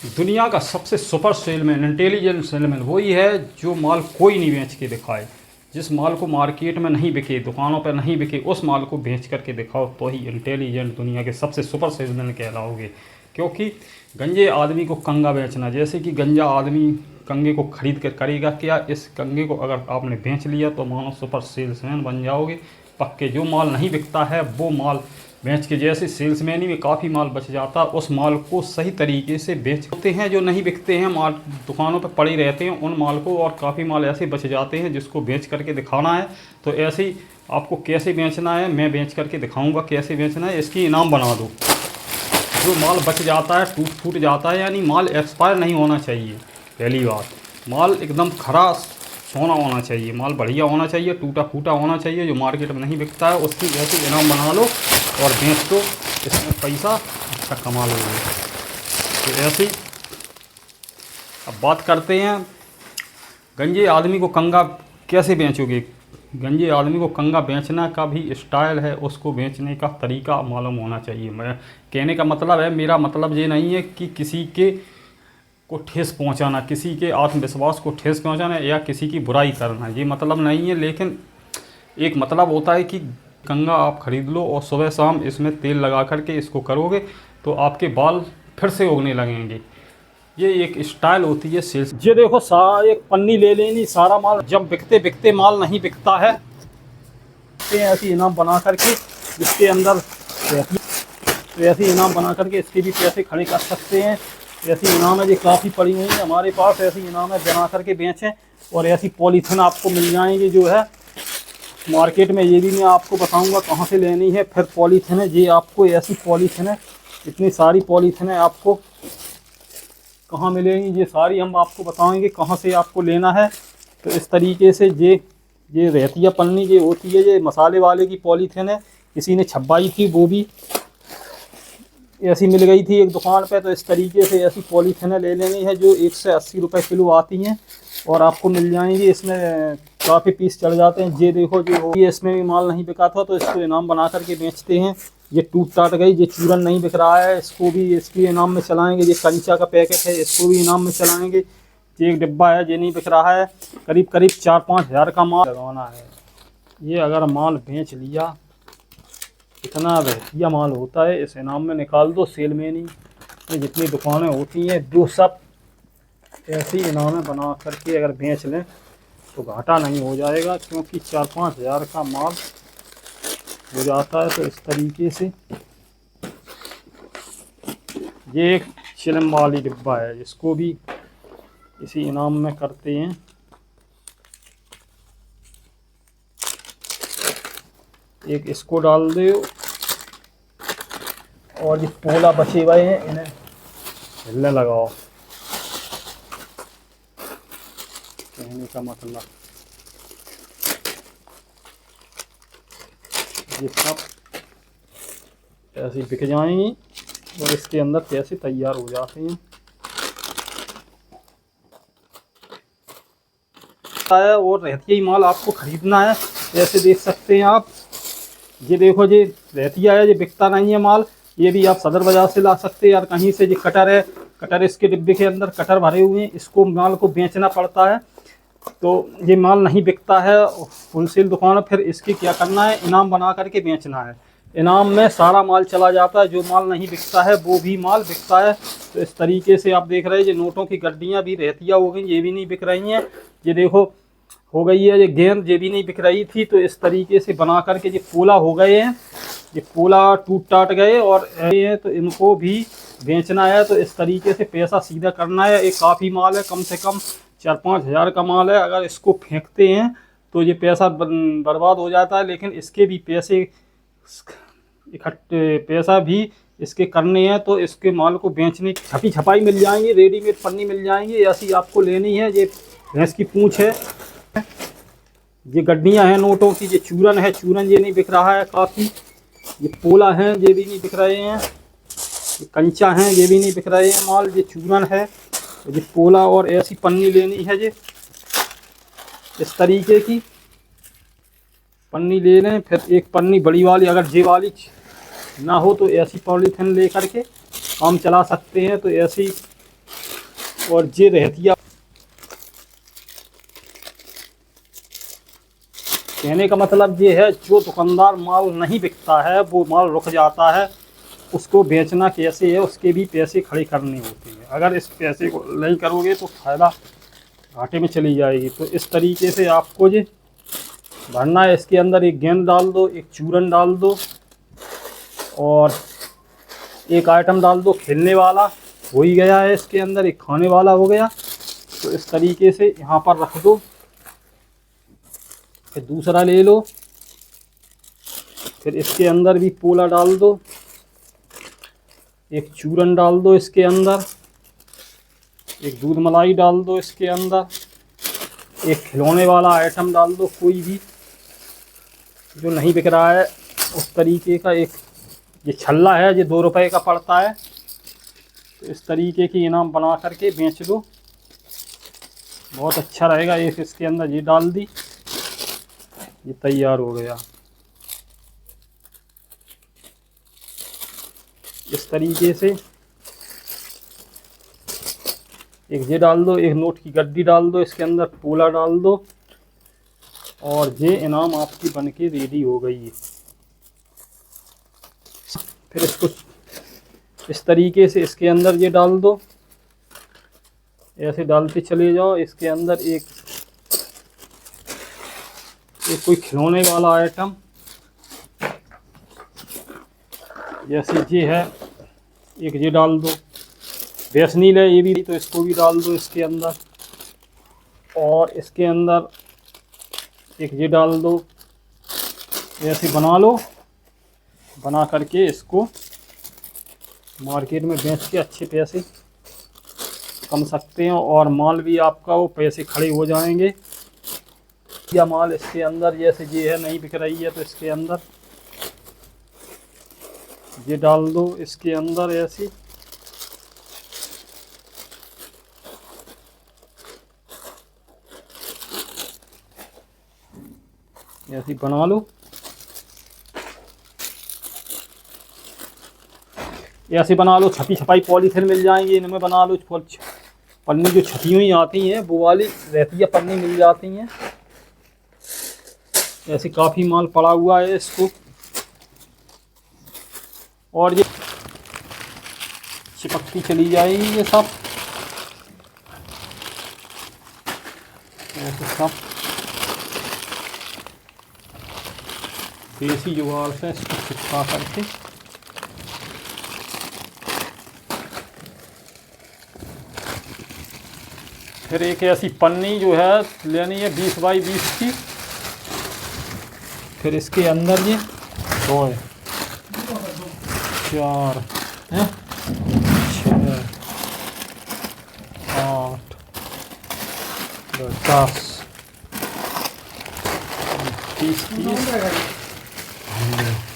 दुनिया का सबसे सुपर सेलमैन, इंटेलिजेंट सेलमैन वही है जो माल कोई नहीं बेच के दिखाए। जिस माल को मार्केट में नहीं बिके, दुकानों पर नहीं बिके, उस माल को बेच करके दिखाओ तो ही इंटेलिजेंट दुनिया के सबसे सुपर सेलमैन कहलाओगे। क्योंकि गंजे आदमी को कंगा बेचना, जैसे कि गंजा आदमी कंगे को खरीद कर करेगा क्या, इस कंगे को अगर आपने बेच लिया तो मानो सुपर सेल्समैन बन जाओगे पक्के। जो माल नहीं बिकता है वो माल बेच के, जैसे सेल्समैनी में काफ़ी माल बच जाता है, उस माल को सही तरीके से बेचते हैं। जो नहीं बिकते हैं माल दुकानों पर पड़े रहते हैं, उन माल को, और काफ़ी माल ऐसे बच जाते हैं जिसको बेच करके दिखाना है। तो ऐसे ही आपको कैसे बेचना है मैं बेच करके दिखाऊंगा, कैसे बेचना है इसकी इनाम बना दो। जो माल बच जाता है, टूट फूट जाता है, यानी माल एक्सपायर नहीं होना चाहिए। पहली बात, माल एकदम खरा सोना होना चाहिए, माल बढ़िया होना चाहिए, टूटा फूटा होना चाहिए, जो मार्केट में नहीं बिकता है उसकी जैसे इनाम बना लो और बेच दो, इसमें पैसा अच्छा कमा लोगे। तो ऐसे ही अब बात करते हैं गंजे आदमी को कंगा कैसे बेचोगे। गंजे आदमी को कंगा बेचना का भी स्टाइल है, उसको बेचने का तरीका मालूम होना चाहिए। मैं कहने का मतलब है, मेरा मतलब ये नहीं है कि किसी के को ठेस पहुंचाना, किसी के आत्मविश्वास को ठेस पहुंचाना या किसी की बुराई करना, ये मतलब नहीं है। लेकिन एक मतलब होता है कि कंगा आप खरीद लो और सुबह शाम इसमें तेल लगा करके इसको करोगे तो आपके बाल फिर से उगने लगेंगे। ये एक स्टाइल होती है सेल्स। ये देखो एक पन्नी ले लेनी, सारा माल जब बिकते बिकते माल नहीं बिकता है ऐसी इनाम बना करके इसके अंदर, तो ऐसी इनाम बना करके इसके भी पैसे खड़े कर सकते हैं। ऐसी इनाम है जो काफ़ी पड़ी हुई है हमारे पास, ऐसी इनाम है बना करके बेचें। और ऐसी पॉलीथिन आपको मिल जाएंगी जो है मार्केट में, ये भी मैं आपको बताऊंगा कहाँ से लेनी है। फिर पॉलीथिन है, ये आपको ऐसी पॉलीथिन है, इतनी सारी पॉलीथिन है, आपको कहाँ मिलेंगी ये सारी हम आपको बताएंगे कहाँ से आपको लेना है। तो इस तरीके से ये रहती है पन्नी, ये होती है, ये मसाले वाले की पॉलीथिन है, किसी ने छपाई थी, वो भी ऐसी मिल गई थी एक दुकान पे। तो इस तरीके से ऐसी पॉलीथिन ले लेनी है जो 1 से 80 रुपये किलो आती हैं और आपको मिल जाएंगी। इसमें काफ़ी पीस चढ़ जाते हैं। ये देखो जो ये इसमें भी माल नहीं बिका था तो इसको इनाम बना करके बेचते हैं। ये टूट टाट गई, ये चूरन नहीं बिक रहा है, इसको भी इसकी इनाम में चलाएंगे। ये कंचा का पैकेट है, इसको भी इनाम में चलाएंगे। ये एक डिब्बा है, ये नहीं बिक रहा है, करीब करीब 4-5 हज़ार का माल लगाना है। ये अगर माल बेच लिया, इतना रहतिया माल होता है, इस इनाम में निकाल दो। सेलमैनी में जितनी दुकानें होती हैं वो सब ऐसी इनामें बना करके अगर बेच लें तो घाटा नहीं हो जाएगा, क्योंकि 4-5 हज़ार का माल हो जाता है। तो इस तरीके से ये एक चिलम वाली डिब्बा है, इसको भी इसी इनाम में करते हैं। एक इसको डाल दो और ये पोला बचे हुए हैं इन्हें हिलने लगाओ। कहने का मतलब ये सब ऐसे बिक जाएंगी और इसके अंदर पैसे तैयार हो जाते हैं। और रहती ही माल आपको खरीदना है, ऐसे देख सकते हैं आप। ये देखो ये रहतिया है, ये बिकता नहीं है माल, ये भी आप सदर बाजार से ला सकते हैं यार कहीं से। ये कटर है, कटर इसके डिब्बे के अंदर कटर भरे हुए हैं, इसको माल को बेचना पड़ता है। तो ये माल नहीं बिकता है होलसेल दुकान, फिर इसकी क्या करना है, इनाम बना करके बेचना है। इनाम में सारा माल चला जाता है, जो माल नहीं बिकता है वो भी माल बिकता है। तो इस तरीके से आप देख रहे हैं, ये नोटों की गड्डियाँ भी रहतिया हो गई, ये भी नहीं बिक रही हैं। ये देखो हो गई है, ये गेंद ये भी नहीं बिक रही थी। तो इस तरीके से बना करके ये पोला हो गए हैं, ये पोला टूट टाट गए और ये तो इनको भी बेचना है। तो इस तरीके से पैसा सीधा करना है। एक काफ़ी माल है, कम से कम 4-5 हज़ार का माल है। अगर इसको फेंकते हैं तो ये पैसा बर्बाद हो जाता है, लेकिन इसके भी पैसे इकट्ठे पैसा भी इसके करने हैं। तो इसके माल को बेचने की छपी छपाई मिल जाएंगी, रेडीमेड पन्नी मिल जाएंगी, ऐसी आपको लेनी है। ये भैंस की पूँछ है, ये गड्डियाँ हैं नोटों की, ये चूरन है, चूरन ये नहीं बिक रहा है काफ़ी। ये पोला हैं, ये भी नहीं बिक रहे हैं। ये कंचा हैं, ये भी नहीं बिक रहे हैं माल। ये चूरन है, ये पोला और ऐसी पन्नी लेनी है। ये इस तरीके की पन्नी ले लें। फिर एक पन्नी बड़ी वाली, अगर जे वाली ना हो तो ऐसी पॉलीथिन ले करके काम चला सकते हैं। तो ऐसी और ये रहतिया, कहने का मतलब ये है जो दुकानदार माल नहीं बिकता है, वो माल रुक जाता है, उसको बेचना कैसे है, उसके भी पैसे खड़े करने होते हैं। अगर इस पैसे को नहीं करोगे तो फ़ायदा घाटे में चली जाएगी। तो इस तरीके से आपको ये भरना है। इसके अंदर एक गेंद डाल दो, एक चूरन डाल दो और एक आइटम डाल दो खेलने वाला, हो ही गया है। इसके अंदर एक खाने वाला हो गया। तो इस तरीके से यहाँ पर रख दो। फिर दूसरा ले लो, फिर इसके अंदर भी पोला डाल दो, एक चूरन डाल दो इसके अंदर, एक दूध मलाई डाल दो इसके अंदर, एक खिलौने वाला आइटम डाल दो, कोई भी जो नहीं बिक रहा है उस तरीके का। एक ये छल्ला है, ये 2 रुपए का पड़ता है। तो इस तरीके की इनाम बना करके बेच दो, बहुत अच्छा रहेगा। एक इसके अंदर ये डाल दी, ये तैयार हो गया। इस तरीके से एक ये डाल दो, एक नोट की गड्डी डाल दो, इसके अंदर पोला डाल दो और ये इनाम आपकी बनके रेडी हो गई है। फिर इसको इस तरीके से इसके अंदर ये डाल दो, ऐसे डालते चले जाओ। इसके अंदर एक कोई खिलौने वाला आइटम, जैसे ये है, एक ये डाल दो। बेसनील है ये भी, तो इसको भी डाल दो इसके अंदर। और इसके अंदर एक ये डाल दो। ऐसे बना लो, बना करके इसको मार्केट में बेच के अच्छे पैसे कमा सकते हैं और माल भी आपका वो पैसे खड़े हो जाएंगे। या माल इसके अंदर जैसे ये है नहीं बिक रही है तो इसके अंदर ये डाल दो इसके अंदर ऐसे। ऐसे बना लो, ऐसे बना लो। छपी छपाई पॉलीथिन मिल जाएंगी, इनमें बना लो। पन्नी जो छपी हुई आती हैं वो वाली रहती है, पन्नी मिल जाती हैं। ऐसे काफ़ी माल पड़ा हुआ है इसको। और ये चिपकती चली जाएगी ये सब, ऐसे सब देसी जुगाड़ से इसको चिपका करके फिर एक ऐसी पन्नी जो है लेनी है 20 बाई 20 की। फिर इसके अंदर ये 2 4 6 8 10 20 30